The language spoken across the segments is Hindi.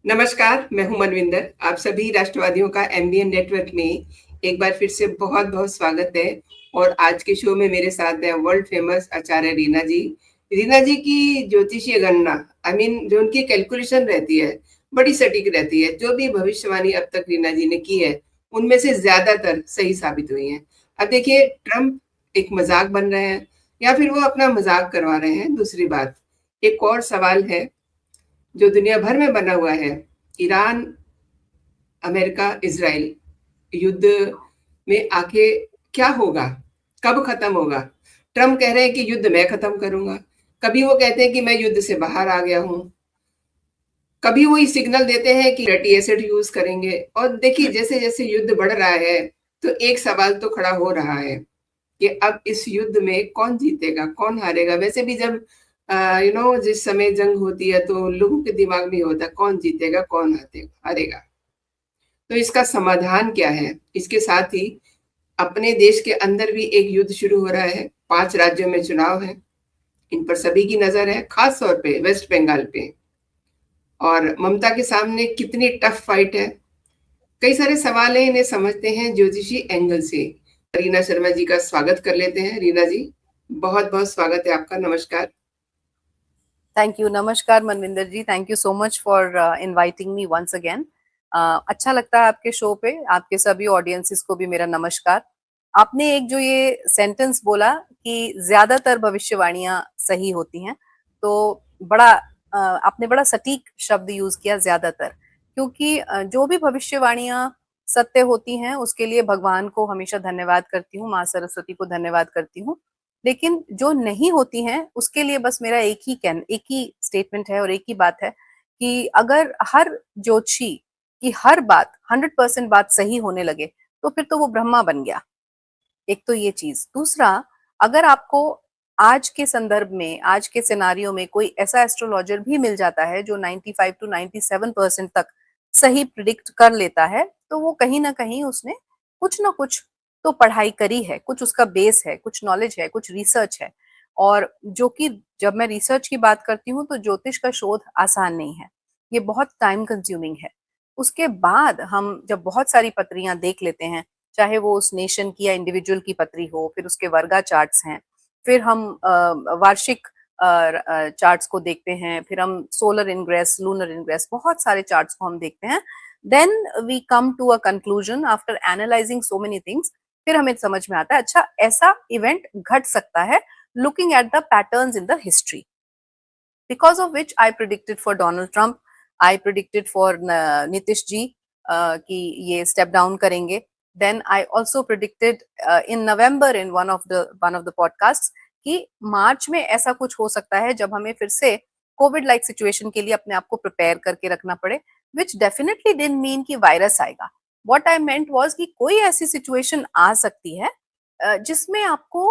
नमस्कार, मैं हूँ मनविंदर। आप सभी राष्ट्रवादियों का एमबीएन नेटवर्क में एक बार फिर से बहुत-बहुत स्वागत है। और आज के शो में मेरे साथ हैं वर्ल्ड फेमस आचार्य रीना जी। रीना जी की ज्योतिषीय गणना जो उनकी कैलकुलेशन रहती है, बड़ी सटीक रहती है। जो भी भविष्यवाणी अब तक रीना जी ने की है, उनमें से ज़्यादातर सही साबित हुई हैं। अब देखिए, ट्रम्प एक मज़ाक बन रहे हैं या फिर वो अपना मज़ाक करवा रहे हैं, दूसरी बात। एक और सवाल है जो दुनिया भर में बना हुआ है। ईरान, अमेरिका, इज़राइल युद्ध में आके क्या होगा? कब खत्म होगा? ट्रम्प कह रहे हैं कि युद्ध मैं खत्म करूँगा। कभी वो कहते हैं कि मैं युद्ध से बाहर आ गया हूँ। कभी वो ये सिग्नल देते हैं कि फैटी एसिड यूज़ करेंगे। और देखिए, जैसे-जैसे युद्ध बढ़ रहा है, तो एक सवाल तो खड़ा हो रहा है कि अब इस युद्ध में कौन जीतेगा, कौन हारेगा? वैसे भी जब जिस समय जंग होती है, तो लोगों के दिमाग में ये होता है, कौन जीतेगा, कौन हारेगा? तो इसका समाधान क्या है? इसके साथ ही अपने देश के अंदर भी एक युद्ध शुरू हो रहा है। 5 राज्यों में चुनाव है। इन पर सभी की नज़र है, खास तौर पे वेस्ट बंगाल पे। और ममता के सामने कितनी टफ फाइट है। कई सारे सवाल हैं, इन्हें समझते हैं ज्योतिषी एंगल से। रीना शर्मा जी का स्वागत कर लेते हैं। रीना जी, बहुत-बहुत स्वागत है आपका। नमस्कार। Thank you. नमस्कार Manvinder ji, thank you so much for inviting me once again. अच्छा लगता है आपके शो पे। आपके सभी ऑडियंसेस को भी मेरा नमस्कार। आपने एक जो ये सेंटेंस बोला कि ज्यादातर भविष्यवाणियां सही होती हैं, तो आपने बड़ा सटीक शब्द यूज किया, ज्यादातर। क्योंकि जो भी भविष्यवाणियां सत्य होती हैं उसके लिए भगवान को हमेशा धन्यवाद करती हूँ, माँ सरस्वती को धन्यवाद करती हूँ। लेकिन जो नहीं होती हैं उसके लिए बस मेरा एक ही स्टेटमेंट है और एक ही बात है कि अगर हर ज्योतिषी की हर बात 100% बात सही होने लगे तो फिर तो वो ब्रह्मा बन गया। एक तो ये चीज। दूसरा, अगर आपको आज के संदर्भ में, आज के सिनारियो में कोई ऐसा एस्ट्रोलॉजर भी मिल जाता है जो 95 टू 97% तक सही प्रिडिक्ट कर लेता है, तो वो कहीं ना कहीं उसने कुछ ना कुछ तो पढ़ाई करी है, कुछ उसका बेस है, कुछ नॉलेज है, कुछ रिसर्च है। और जो कि जब मैं रिसर्च की बात करती हूँ तो ज्योतिष का शोध आसान नहीं है, ये बहुत टाइम कंज्यूमिंग है। उसके बाद हम जब बहुत सारी पत्रियां देख लेते हैं, चाहे वो उस नेशन की या इंडिविजुअल की पत्री हो, फिर उसके वर्गा चार्ट्स हैं, फिर हम वार्षिक चार्ट्स को देखते हैं, फिर हम सोलर इनग्रेस, लूनर इनग्रेस, बहुत सारे चार्ट्स को हम देखते हैं। Then we come to a conclusion after analysing so many things. फिर हमें समझ में आता है अच्छा ऐसा इवेंट घट सकता है, looking at the patterns in the history. Because of which I predicted for Donald Trump, I predicted for Nitish ji कि ये step down करेंगे. Then I also predicted in November in one of the podcasts कि मार्च में ऐसा कुछ हो सकता है जब हमें फिर से कोविड लाइक सिचुएशन के लिए अपने आप को प्रिपेयर करके रखना पड़े, which definitely didn't mean कि वायरस आएगा. What I meant was कि कोई ऐसी सिचुएशन आ सकती है जिसमें आपको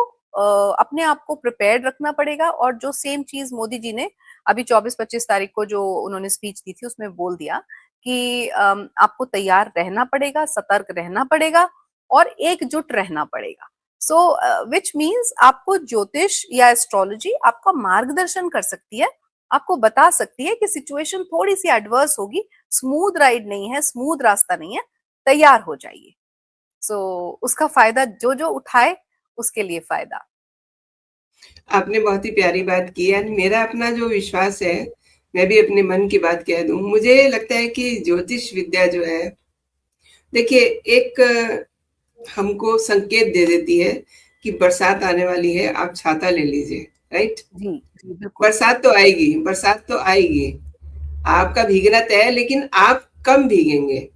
अपने आप को प्रिपेयर्ड रखना पड़ेगा। और जो सेम चीज मोदी जी ने अभी 24-25 तारीख को जो उन्होंने स्पीच दी थी उसमें बोल दिया कि आपको तैयार रहना पड़ेगा, सतर्क रहना पड़ेगा और एकजुट रहना पड़ेगा। सो विच मीन्स आपको ज्योतिष या एस्ट्रोलॉजी आपका मार्गदर्शन कर सकती है, आपको बता सकती है कि सिचुएशन थोड़ी सी एडवर्स होगी, स्मूथ राइड नहीं है, स्मूथ रास्ता नहीं है, तैयार हो जाइए। सो उसका फायदा जो जो उठाए उसके लिए फायदा। आपने बहुत ही प्यारी बात की है। मेरा अपना जो विश्वास है, मैं भी अपने मन की बात कह दूँ। मुझे लगता है कि ज्योतिष विद्या जो है, देखिए, एक हमको संकेत दे देती है कि बरसात आने वाली है, आप छाता ले लीजिए, राइट? जी जी बिल्कुल। बरसात तो आएगी, बरसात तो आएगी। आपका भीगना तय है, लेकिन आप कम भीगेंगे।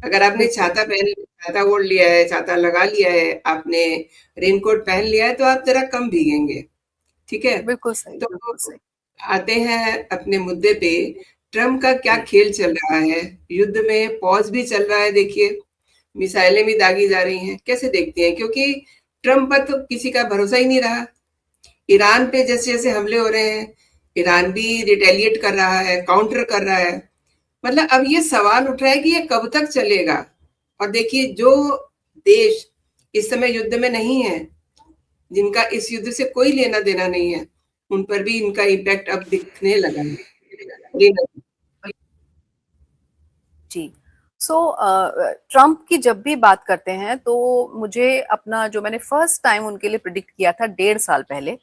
अगर आपने बिल्कुल छाता ओढ़ लिया है, छाता लगा लिया है, आपने रेनकोट पहन लिया है, तो आप ज़रा कम भीगेंगे, ठीक है? बिल्कुल सही, तो बिल्कुल सही। आते हैं अपने मुद्दे पे। ट्रम्प का क्या जी खेल चल रहा है? युद्ध में पॉज़ भी चल रहा है, देखिए, मिसाइलें भी दागी जा रही हैं। कैसे देखती हैं? क्योंकि ट्रम्प पर तो किसी का भरोसा ही नहीं रहा। ईरान पे जैसे-जैसे हमले हो रहे हैं, ईरान भी रिटेलिएट कर रहा है, काउंटर कर रहा है। मतलब अब ये सवाल उठ रहा है कि ये कब तक चलेगा? और देखिए, जो देश इस समय युद्ध में नहीं है, जिनका इस युद्ध से कोई लेना-देना नहीं है, उन पर भी इनका इम्पैक्ट अब दिखने लगा है। ये जी। सो ट्रम्प की जब भी बात करते हैं तो मुझे अपना जो मैंने फर्स्ट टाइम उनके लिए प्रिडिक्ट किया था 1.5 साल पहले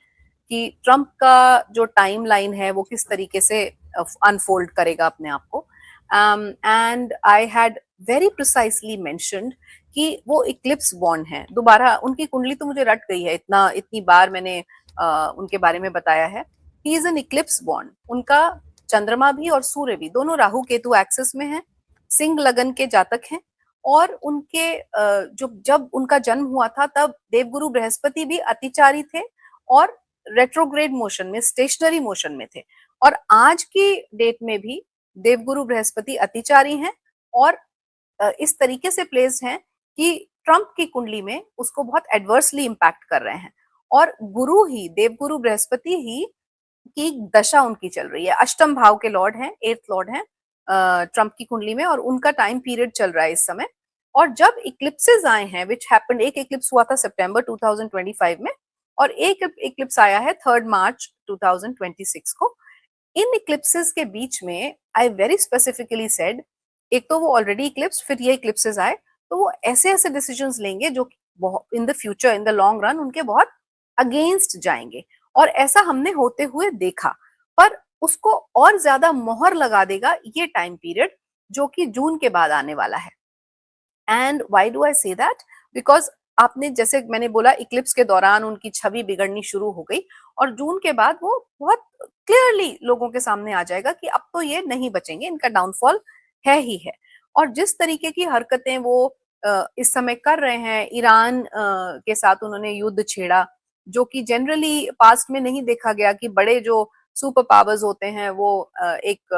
कि ट्रम्प का जो टाइम लाइन है वो किस तरीके से अनफोल्ड करेगा अपने आप को, and I had very precisely mentioned कि वो इक्लिप्स बॉर्न है। दोबारा उनकी कुंडली तो मुझे रट गई है, इतनी बार मैंने उनके बारे में बताया है। He is an Eclipse born. उनका चंद्रमा भी और सूर्य भी दोनों राहु केतु एक्सिस में है, सिंह लगन के जातक हैं, और उनके जो जब उनका जन्म हुआ था तब देवगुरु बृहस्पति भी अतिचारी थे और रेट्रोग्रेड मोशन में, स्टेशनरी मोशन में थे। और आज की डेट में भी देवगुरु बृहस्पति अतिचारी हैं और इस तरीके से प्लेस्ड हैं कि ट्रम्प की कुंडली में उसको बहुत एडवर्सली इंपैक्ट कर रहे हैं। और गुरु ही, देवगुरु बृहस्पति ही की दशा उनकी चल रही है। अष्टम भाव के लॉर्ड हैं, 8th लॉर्ड हैं ट्रम्प की कुंडली में, और उनका टाइम पीरियड चल रहा है इस समय। और जब इक्लिप्सेस आए हैं, विच हैपेंड, एक इक्लिप्स हुआ था सितंबर 2025 में और एक इक्लिप्स आया है 3 मार्च 2026 को। इन इक्लिप्सेस के बीच में आई वेरी स्पेसिफिकली सेड, एक तो वो ऑलरेडी इक्लिप्स, फिर ये इक्लिप्सेस आए, तो वो ऐसे ऐसे डिसीजंस लेंगे जो in the future, in the long run उनके बहुत अगेंस्ट जाएंगे। और ऐसा हमने होते हुए देखा, पर उसको और ज्यादा मोहर लगा देगा ये टाइम पीरियड जो कि जून के बाद आने वाला है। And why do I say that? Because आपने, जैसे मैंने बोला, इक्लिप्स के दौरान उनकी छवि बिगड़नी शुरू हो गई और जून के बाद वो बहुत क्लियरली लोगों के सामने आ जाएगा कि अब तो ये नहीं बचेंगे, इनका डाउनफॉल है ही है। और जिस तरीके की हरकतें वो इस समय कर रहे हैं, ईरान के साथ उन्होंने युद्ध छेड़ा, जो कि जनरली पास्ट में नहीं देखा गया कि बड़े जो सुपर पावर्स होते हैं वो एक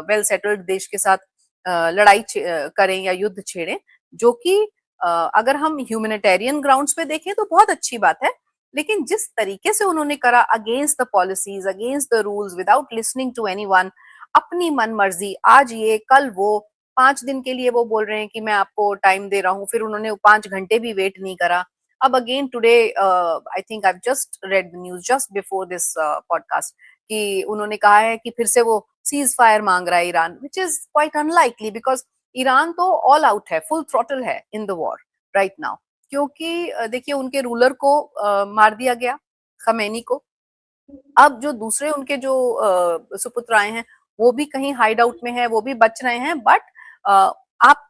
वेल सेटल्ड देश के साथ लड़ाई करें या युद्ध छेड़ें, जो कि अगर हम ह्यूमैनिटेरियन ग्राउंड्स पे देखें तो बहुत अच्छी बात है। लेकिन जिस तरीके से उन्होंने करा, against the policies, against the rules, without listening to anyone, अपनी मन मर्जी, आज ये कल वो, 5 दिन के लिए वो बोल रहे हैं कि मैं आपको टाइम दे रहा हूँ, फिर उन्होंने 5 घंटे भी वेट नहीं करा। अब again today, I think I just read the news just before this podcast कि उन्होंने कहा है कि फिर से वो सीज फायर मांग रहा है Iran, which is quite unlikely, because Iran तो ऑल आउट है, फुल थ्रॉटल है in the war right now. क्योंकि देखिए उनके रूलर को मार दिया गया, खमेनी को। अब जो दूसरे उनके जो सुपुत्र आए हैं वो भी कहीं हाइड आउट में है, वो भी बच रहे हैं। बट आप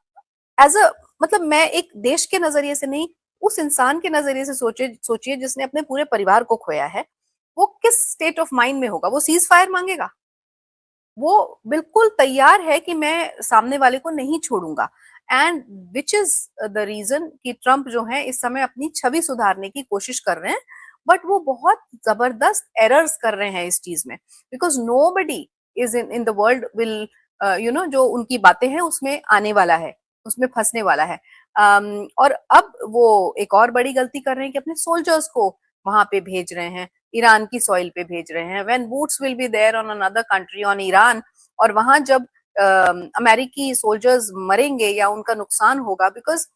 एज अ, मतलब मैं एक देश के नजरिए से नहीं, उस इंसान के नजरिए से सोचिए जिसने अपने पूरे परिवार को खोया है, वो किस स्टेट ऑफ माइंड में होगा? वो सीज फायर मांगेगा? वो बिल्कुल तैयार है कि मैं सामने वाले को नहीं छोड़ूंगा। And which is the reason कि ट्रम्प जो है इस समय अपनी छवि सुधारने की कोशिश कर रहे हैं, बट वो बहुत जबरदस्त एरर्स कर रहे हैं इस चीज में, because nobody is in the world will जो उनकी बातें हैं उसमें आने वाला है, उसमें फंसने वाला है। और अब वो एक और बड़ी गलती कर रहे हैं कि अपने सोल्जर्स को वहां पे भेज रहे हैं, ईरान की सॉइल पे भेज रहे हैं, when boots will be there on another country, on Iran. और वहां जब अमेरिकी सोल्जर्स मरेंगे या उनका नुकसान होगा, बिकॉज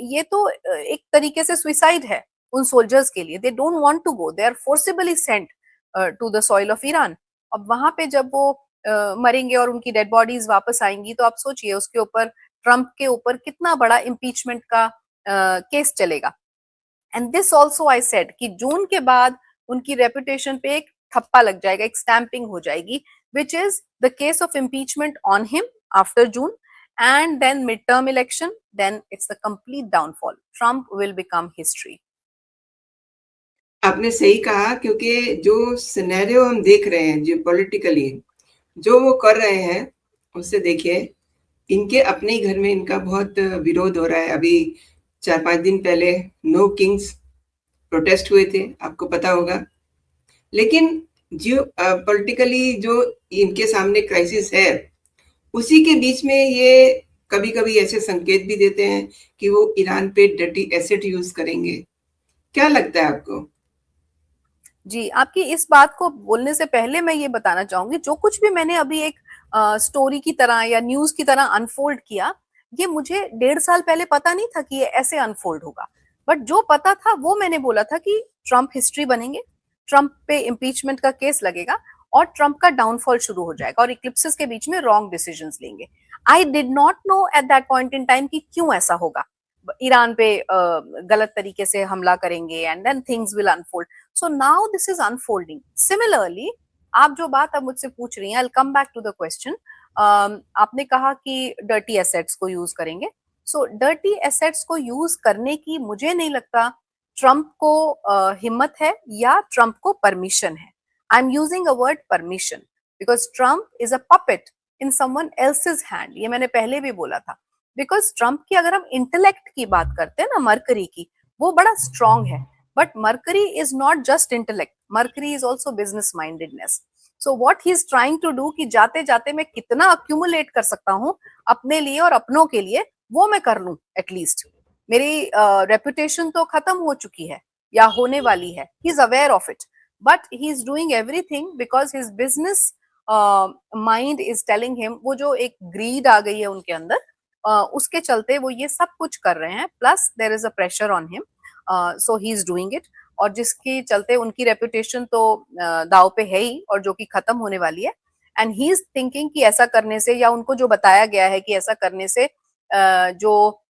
ये तो एक तरीके से सुइसाइड है उन सोल्जर्स के लिए। They don't want to go, they are forcibly sent to the soil of Iran. अब वहां पे जब वो मरेंगे और उनकी डेड बॉडीज वापस आएंगी, तो आप सोचिए उसके ऊपर, ट्रम्प के ऊपर कितना बड़ा इम्पीचमेंट का केस चलेगा। And this also I said कि जून के बाद उनकी रेपुटेशन पे एक ठप्पा लग जाएगा, एक स्टैंपिंग हो जाएगी, which is the case of impeachment on him after June, and then midterm election, then it's the complete downfall. Trump will become history. आपने सही कहा, क्योंकि जो सिनेरियो हम देख रहे हैं, जो पॉलिटिकली जो वो कर रहे हैं, उससे देखिए इनके अपने ही घर में इनका बहुत विरोध हो रहा है। अभी 4-5 दिन पहले नो किंग्स प्रोटेस्ट हुए थे, आपको पता होगा। लेकिन जो पॉलिटिकली जो इनके सामने क्राइसिस है, उसी के बीच में ये कभी-कभी ऐसे संकेत भी देते हैं कि वो ईरान पे डर्टी एसिड यूज करेंगे। क्या लगता है आपको? जी, आपकी इस बात को बोलने से पहले मैं ये बताना चाहूंगी, जो कुछ भी मैंने अभी एक स्टोरी की तरह या न्यूज की तरह अनफोल्ड किया, ये मुझे 1.5 साल पहले पता नहीं था कि ये ऐसे अनफोल्ड होगा। बट जो पता था वो मैंने बोला था कि ट्रम्प हिस्ट्री बनेंगे, ट्रम्प पे इम्पीचमेंट का केस लगेगा और ट्रम्प का डाउनफॉल शुरू हो जाएगा और इक्लिप्सेस के बीच में रॉन्ग डिसीजंस लेंगे। I did not know at that point in time कि क्यों ऐसा होगा, ईरान पे गलत तरीके से हमला करेंगे and then things will unfold. So now this is unfolding. Similarly आप जो बात अब मुझसे पूछ रही हैं, I come back to the question. आपने कहा कि डर्टी एसेट्स को यूज करेंगे. सो डर्टी एसेट्स को यूज करने की मुझे नहीं लगता ट्रंप को हिम्मत है या ट्रंप को परमिशन है. I am using a word permission because Trump is a puppet in someone else's hand. ये मैंने पहले भी बोला था. बिकॉज ट्रंप की अगर हम इंटेलेक्ट की बात करते हैं ना, मरकरी की, वो बड़ा स्ट्रांग है. But Mercury is not just intellect, Mercury is also business mindedness. So what he is trying to do कि जाते जाते मैं कितना अक्यूमुलेट कर सकता हूँ अपने लिए और अपनों के लिए, वो मैं कर लूं. एटलीस्ट मेरी रेपुटेशन तो खत्म हो चुकी है या होने वाली है. He is aware of it, but he is doing everything because his business mind is telling him. वो जो एक ग्रीड आ गई है उनके अंदर, उसके चलते वो ये सब कुछ कर रहे हैं. Plus there is a pressure on him, so he is doing it. और जिसके चलते उनकी रेपुटेशन तो दाव पे है ही, और जो कि खत्म होने वाली है. एंड ही इज थिंकिंग कि ऐसा करने से, या उनको जो बताया गया है कि ऐसा करने से जो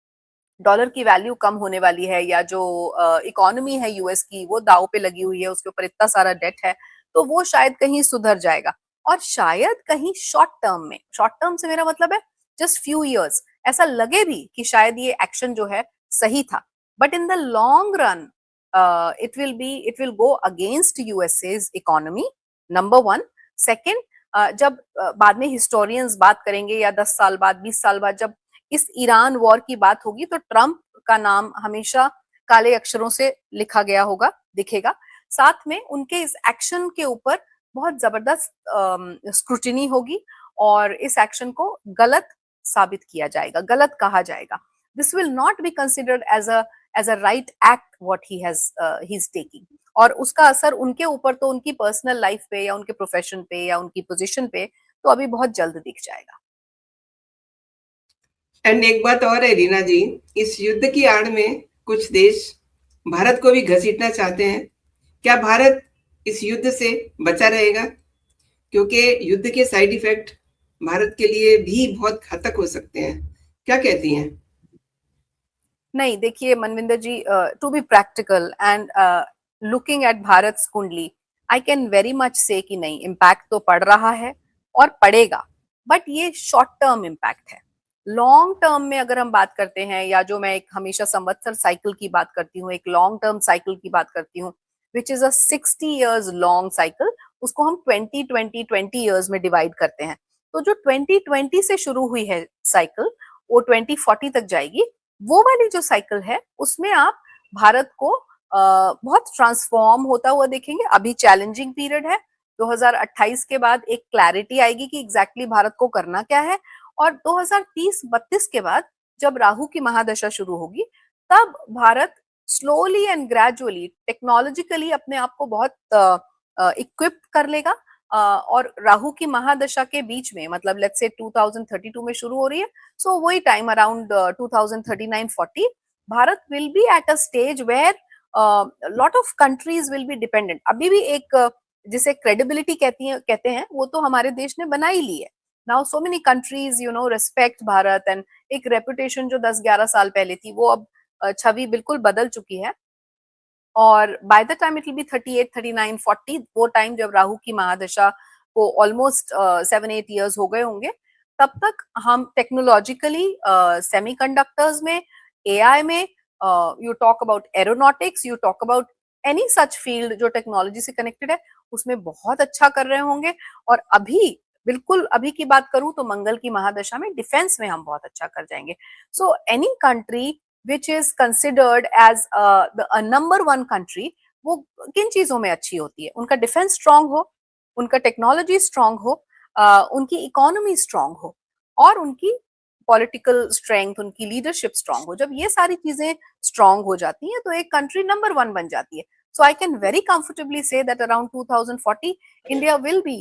डॉलर की वैल्यू कम होने वाली है, या जो इकोनॉमी है यूएस की वो दाव पे लगी हुई है, उसके ऊपर इतना सारा डेट है, तो वो शायद कहीं सुधर जाएगा. और शायद कहीं शॉर्ट टर्म में, शॉर्ट टर्म से मेरा मतलब है जस्ट फ्यू इयर्स, ऐसा लगे भी कि शायद ये एक्शन जो है सही था. But in the long run it will go against USA's economy, number one. Second, जब बाद में हिस्टोरियंस बात करेंगे, या 10 साल बाद, 20 साल बाद, जब इस ईरान वॉर की बात होगी, तो ट्रंप का नाम हमेशा काले अक्षरों से लिखा गया होगा, दिखेगा. साथ में उनके इस एक्शन के ऊपर बहुत जबरदस्त स्क्रूटिनी होगी, और इस एक्शन को गलत साबित किया जाएगा, गलत कहा जाएगा. This will not be considered as a right act what he is taking. और उसका असर उनके ऊपर तो उनकी पर्सनल लाइफ पे, या उनके प्रोफेशन पे, या उनकी पोजीशन पे, तो अभी बहुत जल्द दिख जाएगा. एंड एक बात और है रीना जी, इस युद्ध की आड़ में कुछ देश भारत को भी घसीटना चाहते हैं. क्या भारत इस युद्ध से बचा रहेगा? क्योंकि युद्ध के साइड इफेक्ट भारत के लिए भी बहुत घातक हो सकते हैं. क्या कहती हैं? नहीं, देखिए Manvinder ji, to be practical and looking at Bharat kundli, I can very much से कि नहीं, इम्पैक्ट तो पड़ रहा है और पड़ेगा, बट ये शॉर्ट टर्म इम्पैक्ट है. लॉन्ग टर्म में अगर हम बात करते हैं, या जो मैं एक हमेशा संवत्सर साइकिल की बात करती हूँ, एक लॉन्ग टर्म साइकिल की बात करती हूँ, which is a 60 years long cycle, उसको हम 20 years में डिवाइड करते हैं. तो जो 2020 से शुरू हुई है साइकिल, वो 2040 तक जाएगी. वो वाली जो साइकिल है, उसमें आप भारत को बहुत ट्रांसफॉर्म होता हुआ देखेंगे. अभी चैलेंजिंग पीरियड है. 2028 के बाद एक क्लैरिटी आएगी कि एग्जैक्टली भारत को करना क्या है. और 2030-32 के बाद जब राहु की महादशा शुरू होगी, तब Bharat slowly and gradually technologically अपने आप को बहुत इक्विप्ड कर लेगा. और राहु की महादशा के बीच में, मतलब लेट्स से 2032 में शुरू हो रही है, सो वही time around 2039-40, Bharat will be at a stage where lot of countries will be dependent. अभी भी एक जिसे क्रेडिबिलिटी कहते हैं, वो तो हमारे देश ने बना ही ली है. Now so many countries respect Bharat, and एक रेपुटेशन जो 10-11 साल पहले थी, वो अब छवि बिल्कुल बदल चुकी है. और by the time it will be 38, 39, 40, वो टाइम जब राहु की महादशा को ऑलमोस्ट 7-8 years हो गए होंगे, तब तक हम टेक्नोलॉजिकली सेमीकंडक्टर्स में, एआई में, you talk about aeronautics, you talk about any such field जो टेक्नोलॉजी से कनेक्टेड है, उसमें बहुत अच्छा कर रहे होंगे. और अभी बिल्कुल अभी की बात करूं तो मंगल की महादशा में डिफेंस में हम बहुत अच्छा कर जाएंगे. So any country which is considered as a number one country, वो किन चीजों में अच्छी होती है? उनका डिफेंस स्ट्रांग हो, उनका टेक्नोलॉजी स्ट्रांग हो, उनकी इकोनॉमी स्ट्रांग हो, और उनकी पॉलिटिकल स्ट्रेंथ, उनकी लीडरशिप स्ट्रांग हो. जब ये सारी चीजें स्ट्रांग हो जाती हैं, तो एक कंट्री नंबर वन बन जाती है. So I can very comfortably say that around 2040, India will be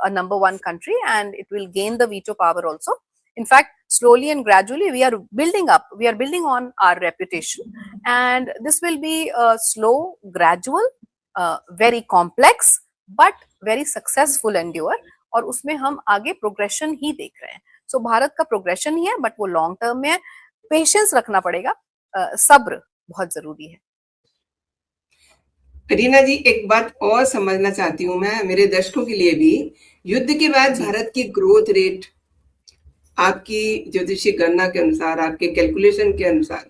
a number one country, and it will gain the veto power also. In fact, slowly and gradually we are building on our reputation, and this will be a slow, gradual, very complex, but very successful endeavor. और उसमें हम आगे प्रोग्रेशन ही देख रहे हैं. सो भारत का प्रोग्रेशन ही है, बट वो लॉन्ग टर्म में है, पेशेंस रखना पड़ेगा, सब्र बहुत जरूरी है। रीना जी, एक बात और समझना चाहती हूँ मैं, मेरे दर्शकों के लिए भी। युद्ध के बाद जी भारत की ग्रोथ रेट आपकी ज्योतिषीय गणना के अनुसार, आपके कैलकुलेशन के अनुसार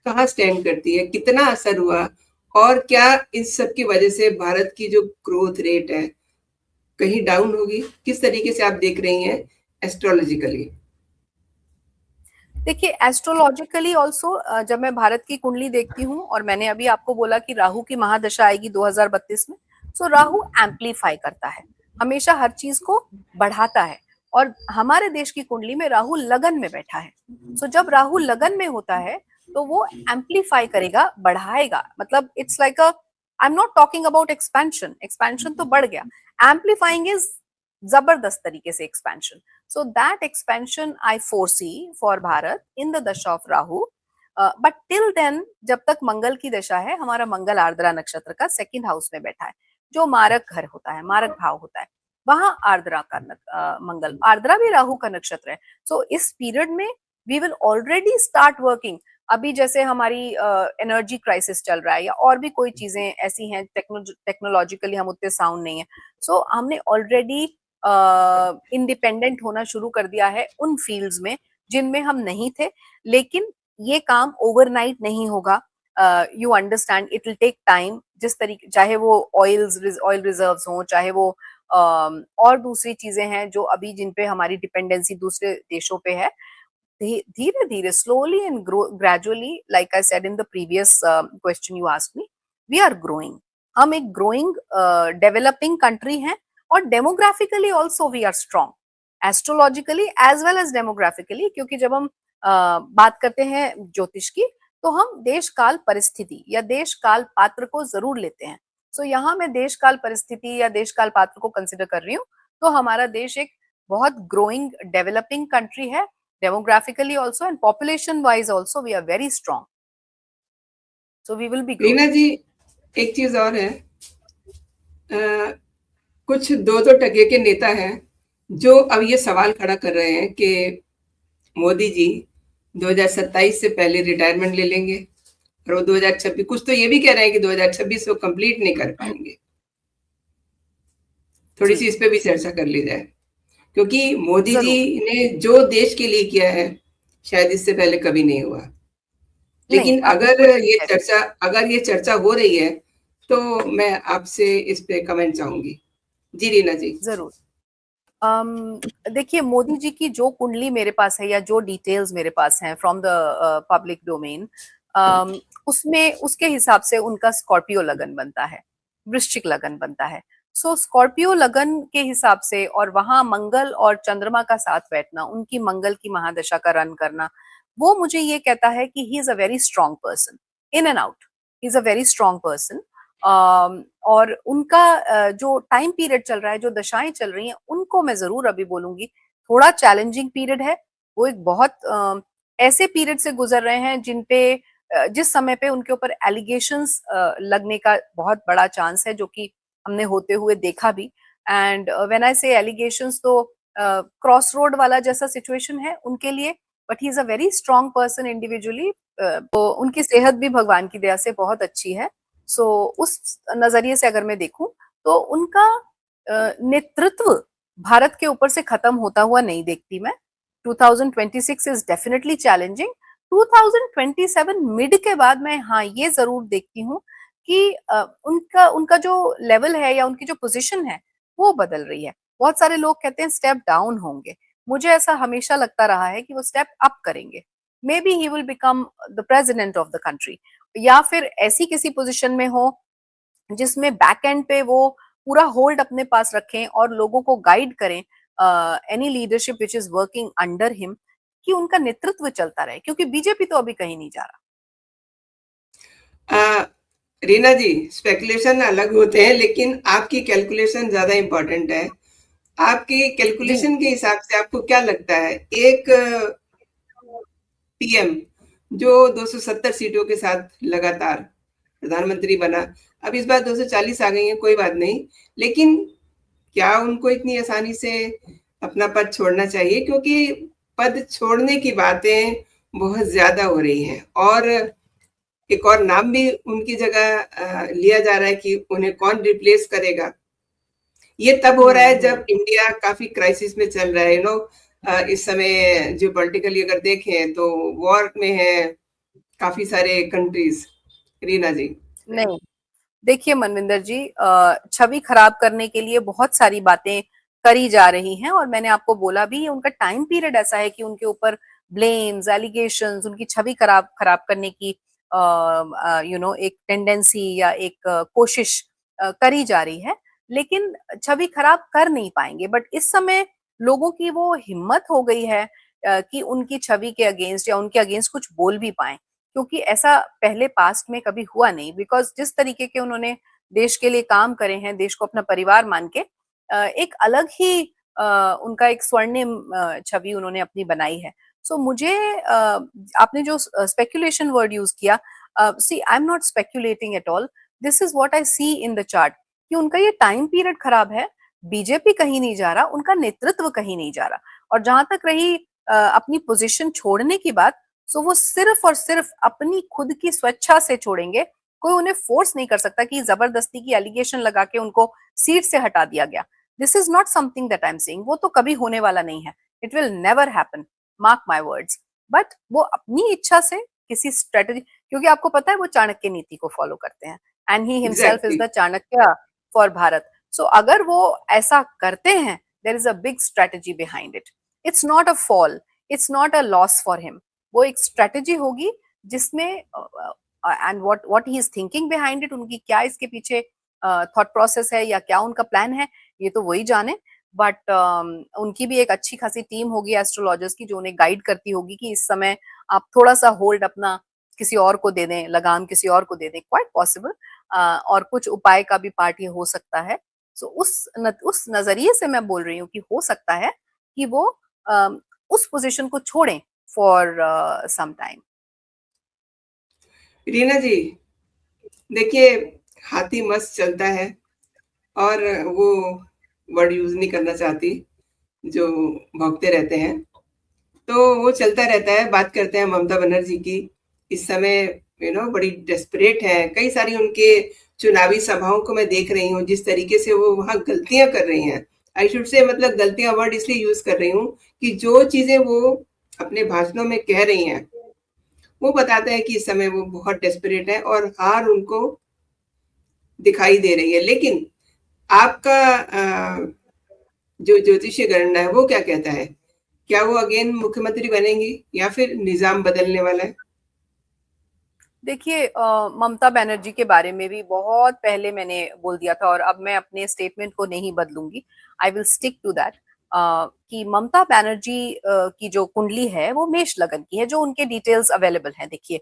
कहाँ स्टैंड करती है? कितना असर हुआ? और क्या इस सब की वजह से भारत की जो ग्रोथ रेट है कहीं डाउन होगी? किस तरीके से आप देख रही हैं एस्ट्रोलॉजिकली? देखिए, एस्ट्रोलॉजिकली ऑल्सो जब मैं भारत की कुंडली देखती हूँ, और मैंने अभी आपको बोला कि राहु की महादशा आएगी 2032 में, सो राहु एम्पलीफाई करता है, हमेशा हर चीज को बढ़ाता है। और हमारे देश की कुंडली में राहु लगन में बैठा है, सो जब राहु लगन में होता है तो वो एम्पलीफाई करेगा, बढ़ाएगा। मतलब it's like a, I am not talking about expansion, expansion तो बढ़ गया, एम्पलीफाइंग इज जबरदस्त तरीके से expansion. So that expansion I foresee for Bharat in the dasha of Rahu. But till then, जब तक मंगल की दशा है, हमारा मंगल आर्द्रा नक्षत्र का सेकंड हाउस में बैठा है, जो मारक घर होता है, मारक भाव होता है, वहां आर्द्रा का मंगल, आर्द्रा भी राहु का नक्षत्र है। सो इस पीरियड में we will already start working. अभी जैसे हमारी एनर्जी क्राइसिस चल रहा है, या और भी कोई चीजें ऐसी हैं, टेक्नोलॉजिकली हम उतने साउंड नहीं है, सो हमने ऑलरेडी इंडिपेंडेंट होना शुरू कर दिया है उन फील्ड्स में जिनमें हम नहीं थे। लेकिन ये काम ओवरनाइट नहीं होगा, you understand, it will take time. जिस तरीके, चाहे वो ऑयल रिजर्व्स हो, चाहे वो और दूसरी चीजें हैं जो अभी जिन पे हमारी डिपेंडेंसी दूसरे देशों पे है, धीरे धीरे, slowly and gradually, like I said in the previous question you asked me, we are growing. हम एक ग्रोइंग डेवलपिंग कंट्री हैं, और demographically also we are strong, astrologically as well as demographically. क्योंकि जब हम बात करते हैं ज्योतिष की, तो हम देश काल परिस्थिति या देश काल पात्र को जरूर लेते हैं। सो यहाँ मैं देश काल परिस्थिति या देश काल पात्र को कंसिडर कर रही हूँ, तो हमारा देश एक बहुत ग्रोइंग डेवलपिंग कंट्री है, demographically also and population wise also we are very strong, so we will be रीना ग्रोइंग। जी, एक चीज और है, कुछ दो दो टके के नेता हैं जो अब ये सवाल खड़ा कर रहे हैं कि मोदी जी 2027 से पहले रिटायरमेंट ले लेंगे, और वो 2026, कुछ तो ये भी कह रहे हैं कि 2026 वो कंप्लीट नहीं कर पाएंगे। थोड़ी सी इस पे भी चर्चा कर ली जाए, क्योंकि मोदी जी ने जो देश के लिए किया है शायद इससे पहले कभी नहीं हुआ। लेकिन अगर ये चर्चा हो रही है तो मैं आपसे इस पे कमेंट चाहूंगी। जी रीना जी। जरूर। देखिए, मोदी जी की जो कुंडली मेरे पास है, या जो डिटेल्स मेरे पास हैं फ्रॉम द पब्लिक डोमेन, उसमें उसके हिसाब से उनका स्कॉर्पियो लगन बनता है, वृश्चिक लगन बनता है। सो स्कॉर्पियो लगन के हिसाब से, और वहां मंगल और चंद्रमा का साथ बैठना, उनकी मंगल की महादशा का रन करना, वो मुझे ये कहता है कि he is a very strong person, in and out, he is a very strong person. और उनका जो टाइम पीरियड चल रहा है, जो दशाएं चल रही हैं, उनको मैं जरूर अभी बोलूंगी थोड़ा चैलेंजिंग पीरियड है। वो एक बहुत ऐसे पीरियड से गुजर रहे हैं जिन पे जिस समय पे उनके ऊपर एलिगेशंस लगने का बहुत बड़ा चांस है, जो कि हमने होते हुए देखा भी। एंड व्हेन आई से एलिगेशंस, तो क्रॉस रोड वाला जैसा सिचुएशन है उनके लिए, but he is a very strong person individually. तो उनकी सेहत भी भगवान की दया से बहुत अच्छी है। सो उस नजरिए से अगर मैं देखूं, तो उनका नेतृत्व भारत के ऊपर से खत्म होता हुआ नहीं देखती मैं। 2026 इज डेफिनेटली चैलेंजिंग। 2027 मिड के बाद मैं, हाँ, ये जरूर देखती हूँ कि उनका उनका जो लेवल है या उनकी जो पोजीशन है वो बदल रही है। बहुत सारे लोग कहते हैं स्टेप डाउन होंगे, मुझे ऐसा हमेशा लगता रहा है कि वो स्टेप अप करेंगे। May be he will become the president of the country, या फिर ऐसी किसी पोजीशन में हो जिसमें बैक एंड पे वो पूरा होल्ड अपने पास रखें और लोगों को गाइड करें, any leadership which is working under him, कि उनका नेतृत्व चलता रहे, क्योंकि बीजेपी तो अभी कहीं नहीं जा रहा। रीना जी, स्पेकुलेशन अलग होते हैं, लेकिन आपकी कैलकुलेशन ज्यादा इंपॉर्टेंट है। आपकी कैलकुलेशन के हिसाब से आपको क्या लगता है, एक पीएम जो 270 सीटों के साथ लगातार प्रधानमंत्री बना, अब इस बार 240 आ गई है, कोई बात नहीं, लेकिन क्या उनको इतनी आसानी से अपना पद छोड़ना चाहिए? क्योंकि पद छोड़ने की बातें बहुत ज्यादा हो रही हैं, और एक और नाम भी उनकी जगह लिया जा रहा है कि उन्हें कौन रिप्लेस करेगा। ये तब हो रहा है जब इंडिया काफी क्राइसिस में चल रहा है, इस समय जो पॉलिटिकली अगर देखें तो वॉर में है काफी सारे कंट्रीज। रीना जी। नहीं, देखिए मनविंदर जी, छवि खराब करने के लिए बहुत सारी बातें करी जा रही हैं, और मैंने आपको बोला भी उनका टाइम पीरियड ऐसा है कि उनके ऊपर ब्लेम्स, एलिगेशंस, उनकी छवि खराब खराब करने की एक टेंडेंसी या एक कोशिश करी जा रही है, लेकिन छवि खराब कर नहीं पाएंगे। बट इस समय लोगों की वो हिम्मत हो गई है कि उनकी छवि के अगेंस्ट या उनके अगेंस्ट कुछ बोल भी पाए, क्योंकि ऐसा पहले पास्ट में कभी हुआ नहीं। बिकॉज जिस तरीके के उन्होंने देश के लिए काम करे हैं, देश को अपना परिवार मान के, एक अलग ही उनका एक स्वर्णिम छवि उन्होंने अपनी बनाई है। सो मुझे आपने जो स्पेकुलेशन वर्ड यूज किया, see I am not speculating at all, this is what I see in the chart, कि उनका ये टाइम पीरियड खराब है। बीजेपी कहीं नहीं जा रहा, उनका नेतृत्व कहीं नहीं जा रहा। और जहां तक रही अपनी पोजीशन छोड़ने की बात, सो वो सिर्फ और सिर्फ अपनी खुद की स्वेच्छा से छोड़ेंगे। कोई उन्हें फोर्स नहीं कर सकता कि जबरदस्ती की एलिगेशन लगा के उनको सीट से हटा दिया गया। This is not something that I am saying, वो तो कभी होने वाला नहीं है। It will never happen, mark my words. But वो अपनी इच्छा से किसी स्ट्रेटेजी, क्योंकि आपको पता है वो चाणक्य नीति को फॉलो करते हैं, and he himself is exactly. The Chanakya for Bharat. So अगर वो ऐसा करते हैं, there is a big strategy behind it. It's not a fall, it's not a loss for him. वो एक स्ट्रेटेजी होगी जिसमें and what he is thinking behind it, उनकी क्या इसके पीछे थॉट प्रोसेस है या क्या उनका प्लान है, ये तो वही जाने। बट उनकी भी एक अच्छी खासी टीम होगी एस्ट्रोलॉजर्स की, जो उन्हें गाइड करती होगी कि इस समय आप थोड़ा सा होल्ड अपना किसी और को दे दें, लगाम किसी और को दे दें, क्वाइट पॉसिबल। और कुछ उपाय का भी पार्ट ये हो सकता है। सो उस नजरिए से मैं बोल रही हूँ कि हो सकता है कि वो उस पोजीशन को छोड़ें फॉर सम टाइम। रीना जी, देखिए, हाथी मस्त चलता है, और वो वर्ड यूज नहीं करना चाहती जो भौंकते रहते हैं। तो वो चलता रहता है। बात करते हैं ममता बनर्जी की। इस समय बड़ी डेस्परेट है। कई सारी उनके चुनावी सभाओं को मैं देख रही हूँ, जिस तरीके से वो वहां गलतियां कर रही हैं। आई शुड से, मतलब गलतियां वर्ड इसलिए यूज कर रही हूँ कि जो चीजें वो अपने भाषणों में कह रही हैं, वो बताता है कि इस समय वो बहुत डेस्परेट है और हार उनको दिखाई दे रही है। लेकिन आपका जो ज्योतिषीय गणना है वो क्या कहता है? क्या वो अगेन मुख्यमंत्री बनेंगी या फिर निजाम बदलने वाला है? देखिए, ममता बनर्जी के बारे में भी बहुत पहले मैंने बोल दिया था, और अब मैं अपने स्टेटमेंट को नहीं बदलूंगी। I will stick to that, कि ममता बनर्जी की जो कुंडली है वो मेष लगन की है, जो उनके डिटेल्स अवेलेबल हैं। देखिए,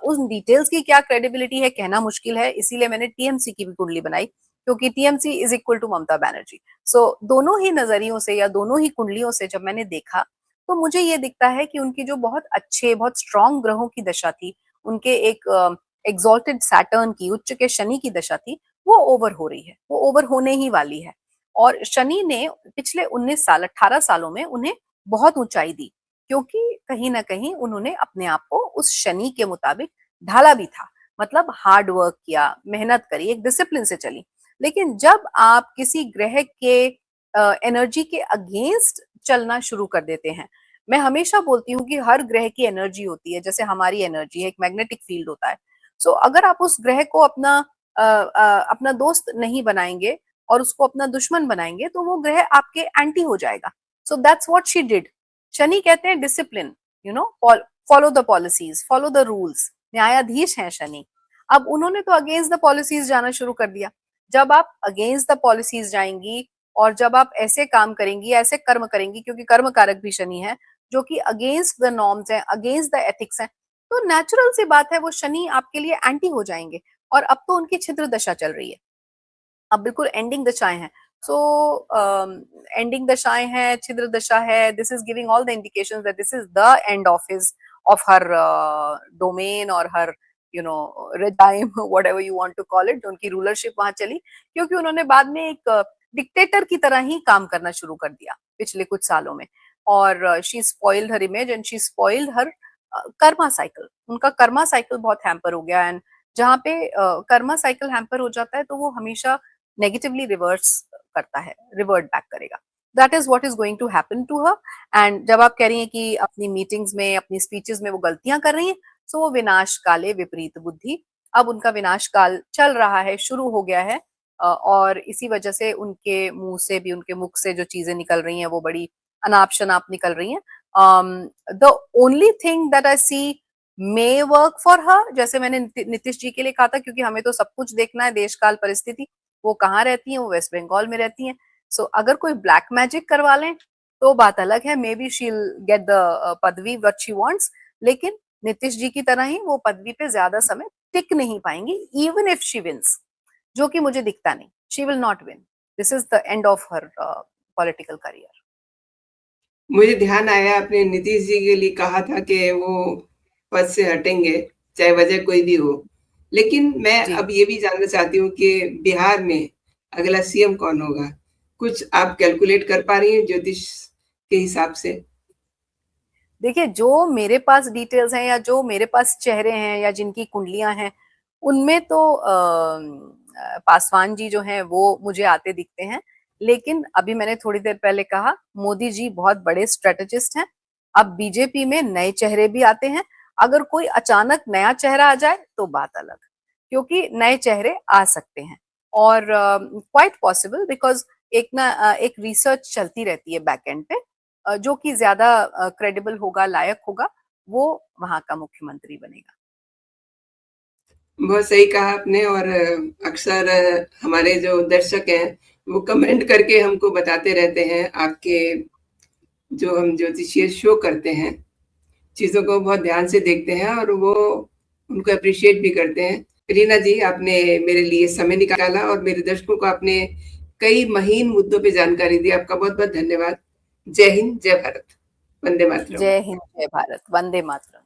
उन डिटेल्स की क्या क्रेडिबिलिटी है कहना मुश्किल है, इसीलिए मैंने टीएमसी की भी कुंडली बनाई, क्योंकि TMC is equal to Mamata Banerjee. सो दोनों ही नजरियों से या दोनों ही कुंडलियों से जब मैंने देखा, तो मुझे ये दिखता है कि उनकी जो बहुत अच्छे, बहुत स्ट्रांग ग्रहों की दशा थी, उनके एक एग्जॉल्टेड सैटर्न की, उच्च के शनि की दशा थी, वो ओवर हो रही है, वो ओवर होने ही वाली है। और शनि ने पिछले 19 साल, 18 सालों में उन्हें बहुत ऊंचाई दी, क्योंकि कहीं ना कहीं उन्होंने अपने आप को उस शनि के मुताबिक ढाला भी था। मतलब हार्ड वर्क किया, मेहनत करी, एक डिसिप्लिन से चली। लेकिन जब आप किसी ग्रह के एनर्जी के अगेंस्ट चलना शुरू कर देते हैं, मैं हमेशा बोलती हूँ कि हर ग्रह की एनर्जी होती है, जैसे हमारी एनर्जी है, एक मैग्नेटिक फील्ड होता है। सो अगर आप उस ग्रह को अपना दोस्त नहीं बनाएंगे और उसको अपना दुश्मन बनाएंगे, तो वो ग्रह आपके एंटी हो जाएगा। So that's what she did. Shani कहते हैं discipline, follow the policies, follow the rules, न्यायाधीश हैं शनि। अब उन्होंने तो अगेंस्ट द पॉलिसीज जाना शुरू कर दिया। जब आप अगेंस्ट द पॉलिसीज जाएंगी, और जब आप ऐसे काम करेंगी, ऐसे कर्म करेंगी, क्योंकि कर्म कारक भी शनि है, जो कि अगेंस्ट द नॉर्म्स है, अगेंस्ट द एथिक्स है, तो नेचुरल सी बात है वो शनि आपके लिए एंटी हो जाएंगे। और अब तो उनकी छिद्र दशा चल रही है, अब बिल्कुल एंडिंग दशाएं हैं। सो एंडिंग दशाएं हैं, छिद्र दशा है, this is giving all the indications that this is the end of her domain और her regime, whatever you want to call it. उनकी रूलरशिप वहां चली, क्योंकि उन्होंने बाद में एक डिक्टेटर की तरह ही काम करना शुरू कर दिया पिछले कुछ सालों में। और she spoiled her image and she spoiled her Karma cycle. उनका कर्मा साइकिल बहुत हैम्पर हो गया, एंड जहाँ पे कर्मा साइकिल हैम्पर हो जाता है तो वो हमेशा नेगेटिवली रिवर्स करता है, रिवर्ट बैक करेगा। That is what is going to happen to her. And जब आप कह रही हैं कि अपनी मीटिंग्स में, अपनी स्पीचेस में वो गलतियां कर रही हैं, सो वो विनाश काले विपरीत बुद्धि, अब उनका विनाश काल चल रहा है, शुरू हो गया है। और इसी वजह से उनके मुंह से भी, उनके मुख से जो चीजें निकल रही हैं वो बड़ी अनाप शनाप निकल रही हैं। The only thing that I see may work for her, जैसे मैंने नीतीश जी के लिए कहा था, क्योंकि हमें तो सब कुछ देखना है, देश काल परिस्थिति। वो कहाँ रहती हैं? वो वेस्ट बंगाल में रहती हैं। सो अगर कोई ब्लैक मैजिक करवा लें तो बात अलग है, may be she get the पदवी व्हाट शी वांट्स। लेकिन नीतीश जी की तरह ही वो पदवी पे ज्यादा समय टिक नहीं पाएंगी, इवन इफ शी विंस, जो कि मुझे दिखता नहीं। She will not win. This is the end of her political career. मुझे ध्यान आया, आपने नीतीश जी के लिए कहा था कि वो पद से हटेंगे, चाहे वजह कोई भी हो। लेकिन मैं जी, अब ये भी जानना चाहती हूँ कि बिहार में अगला सीएम कौन होगा? कुछ आप कैलकुलेट कर पा रही हैं ज्योतिष के हिसाब से? देखिए, जो मेरे पास डिटेल्स हैं या जो मेरे पास चेहरे हैं या जिनकी कुंडलियां हैं, उनमें तो पासवान जी जो हैं वो मुझे आते दिखते हैं। लेकिन अभी मैंने थोड़ी देर पहले कहा, मोदी जी बहुत बड़े स्ट्रेटेजिस्ट हैं। अब बीजेपी में नए चेहरे भी आते हैं। अगर कोई अचानक नया चेहरा आ जाए तो बात अलग, क्योंकि नए चेहरे आ सकते हैं। और क्वाइट पॉसिबल, बिकॉज एक रिसर्च चलती रहती है बैक एंड पे। जो कि ज्यादा क्रेडिबल होगा, लायक होगा, वो वहां का मुख्यमंत्री बनेगा। बहुत सही कहा आपने। और अक्सर हमारे जो दर्शक हैं, वो कमेंट करके हमको बताते रहते हैं, आपके जो हम ज्योतिषीय शो करते हैं, चीज़ों को बहुत ध्यान से देखते हैं और वो उनको एप्रिशिएट भी करते हैं। रीना जी, आपने मेरे लिए समय निकाला और मेरे दर्शकों को आपने कई महीन मुद्दों पे जानकारी दी। आपका बहुत-बहुत धन्यवाद। जय हिंद, जय भारत। वंदे मातरम। जय हिंद, जय भारत, वंदे मातरम।